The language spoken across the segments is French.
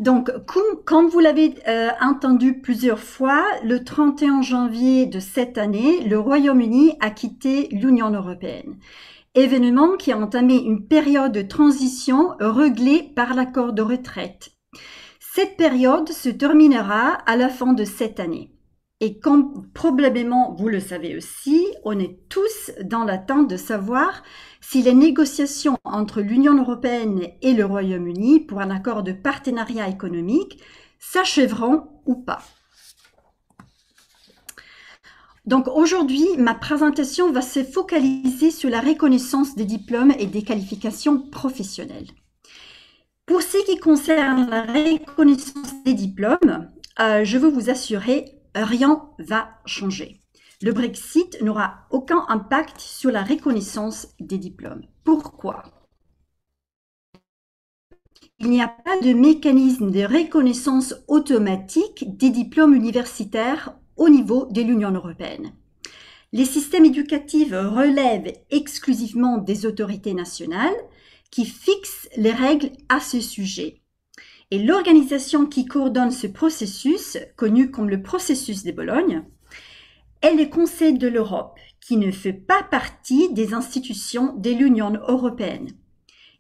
Donc, comme vous l'avez entendu plusieurs fois, le 31 janvier de cette année, le Royaume-Uni a quitté l'Union européenne. Événement qui a entamé une période de transition réglée par l'accord de retraite. Cette période se terminera à la fin de cette année. Et comme probablement vous le savez aussi, on est tous dans l'attente de savoir si les négociations entre l'Union européenne et le Royaume-Uni pour un accord de partenariat économique s'achèveront ou pas. Donc aujourd'hui, ma présentation va se focaliser sur la reconnaissance des diplômes et des qualifications professionnelles. Pour ce qui concerne la reconnaissance des diplômes, je veux vous assurer, rien va changer. Le Brexit n'aura aucun impact sur la reconnaissance des diplômes. Pourquoi? Il n'y a pas de mécanisme de reconnaissance automatique des diplômes universitaires au niveau de l'Union européenne. Les systèmes éducatifs relèvent exclusivement des autorités nationales qui fixent les règles à ce sujet. Et l'organisation qui coordonne ce processus, connu comme le processus de Bologne, est le Conseil de l'Europe, qui ne fait pas partie des institutions de l'Union européenne.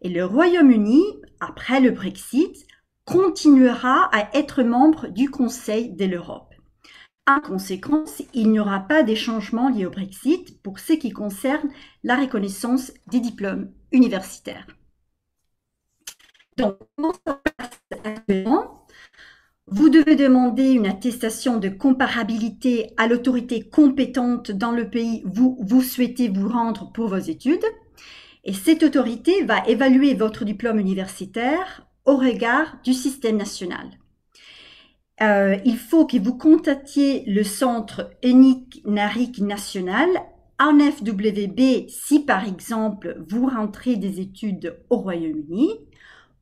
Et le Royaume-Uni, après le Brexit, continuera à être membre du Conseil de l'Europe. En conséquence, il n'y aura pas de changements liés au Brexit pour ce qui concerne la reconnaissance des diplômes universitaires. Donc, comment ça passe actuellement? Vous devez demander une attestation de comparabilité à l'autorité compétente dans le pays où vous souhaitez vous rendre pour vos études. Et cette autorité va évaluer votre diplôme universitaire au regard du système national. Il faut que vous contactiez le centre unique NARIC national, en FWB, si par exemple vous rentrez des études au Royaume-Uni,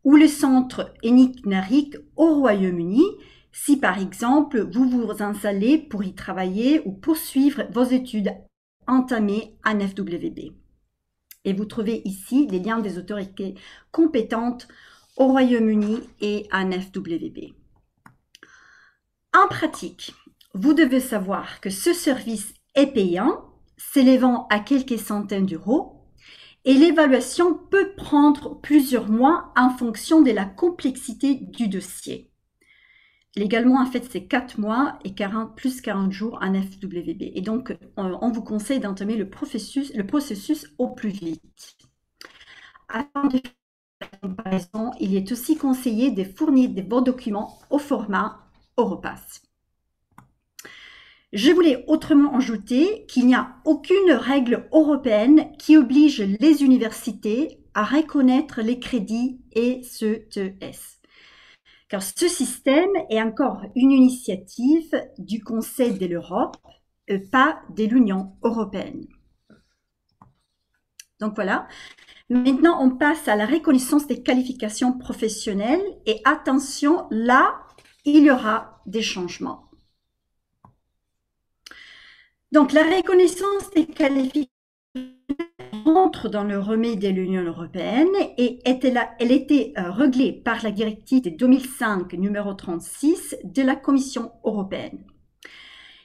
ou le centre unique NARIC au Royaume-Uni, si par exemple vous vous installez pour y travailler ou poursuivre vos études entamées en FWB. Et vous trouvez ici les liens des autorités compétentes au Royaume-Uni et en FWB. En pratique, vous devez savoir que ce service est payant, s'élevant à quelques centaines d'euros, et l'évaluation peut prendre plusieurs mois en fonction de la complexité du dossier. Légalement, en fait, c'est 4 mois et plus 40 jours en FWB. Et donc, on vous conseille d'entamer le processus au plus vite. Avant de faire la comparaison, il est aussi conseillé de fournir vos documents au format Europass. Je voulais autrement ajouter qu'il n'y a aucune règle européenne qui oblige les universités à reconnaître les crédits ECTS. Car ce système est encore une initiative du Conseil de l'Europe, pas de l'Union européenne. Donc voilà. Maintenant, on passe à la reconnaissance des qualifications professionnelles. Et attention, là, il y aura des changements. Donc, la reconnaissance des qualifications rentre dans le remède de l'Union européenne et elle était réglée par la directive de 2005 numéro 36 de la Commission européenne.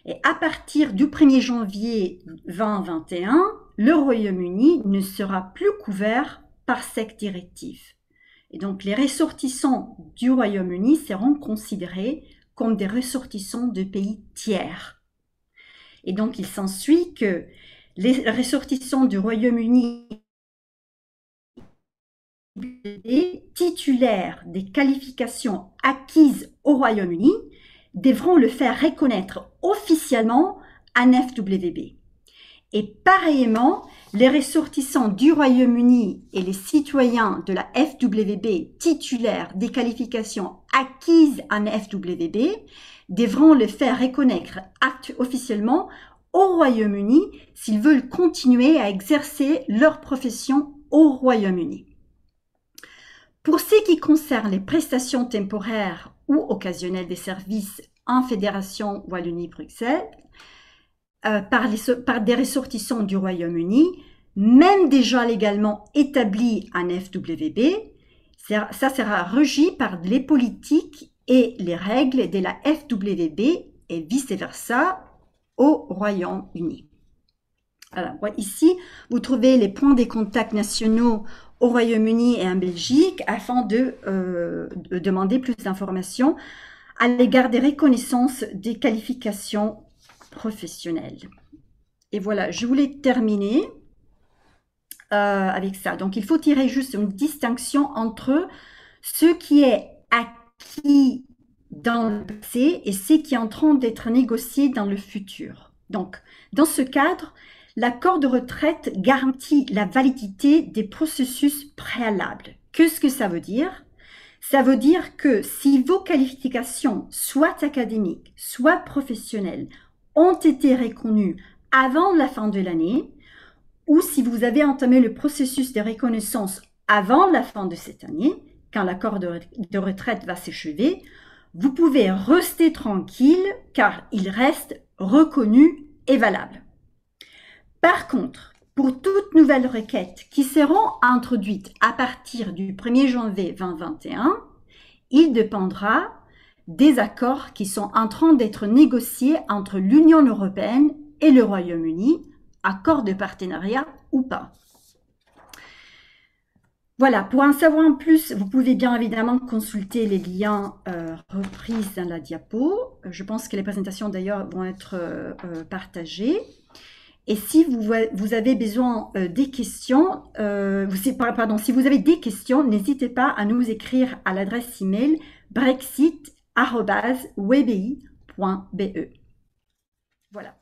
Et à partir du 1er janvier 2021, le Royaume-Uni ne sera plus couvert par cette directive. Et donc, les ressortissants du Royaume-Uni seront considérés comme des ressortissants de pays tiers. Et donc, il s'ensuit que les ressortissants du Royaume-Uni titulaires des qualifications acquises au Royaume-Uni devront le faire reconnaître officiellement en FWB. Et pareillement, les ressortissants du Royaume-Uni et les citoyens de la FWB titulaires des qualifications acquises en FWB devront le faire reconnaître officiellement au Royaume-Uni s'ils veulent continuer à exercer leur profession au Royaume-Uni. Pour ce qui concerne les prestations temporaires ou occasionnelles des services en Fédération Wallonie-Bruxelles, par des ressortissants du Royaume-Uni, même déjà légalement établis en FWB, Ça sera régi par les politiques et les règles de la FWB et vice-versa au Royaume-Uni. Alors, ici, vous trouvez les points des contacts nationaux au Royaume-Uni et en Belgique afin de demander plus d'informations à l'égard des reconnaissances des qualifications professionnelles. Et voilà, je voulais terminer avec ça. Donc, il faut tirer juste une distinction entre ce qui est acquis dans le passé et ce qui est en train d'être négocié dans le futur. Donc, dans ce cadre, l'accord de retraite garantit la validité des processus préalables. Qu'est-ce que ça veut dire? Ça veut dire que si vos qualifications, soit académiques, soit professionnelles, ont été reconnues avant la fin de l'année, ou si vous avez entamé le processus de reconnaissance avant la fin de cette année, quand l'accord de retraite va s'achever, vous pouvez rester tranquille car il reste reconnu et valable. Par contre, pour toute nouvelle requête qui seront introduites à partir du 1er janvier 2021, il dépendra des accords qui sont en train d'être négociés entre l'Union européenne et le Royaume-Uni, accord de partenariat ou pas. Voilà, pour en savoir plus, vous pouvez bien évidemment consulter les liens repris dans la diapo. Je pense que les présentations d'ailleurs vont être partagées. Et si vous avez besoin des questions, si vous avez des questions, n'hésitez pas à nous écrire à l'adresse email brexit@webi.be. Voilà.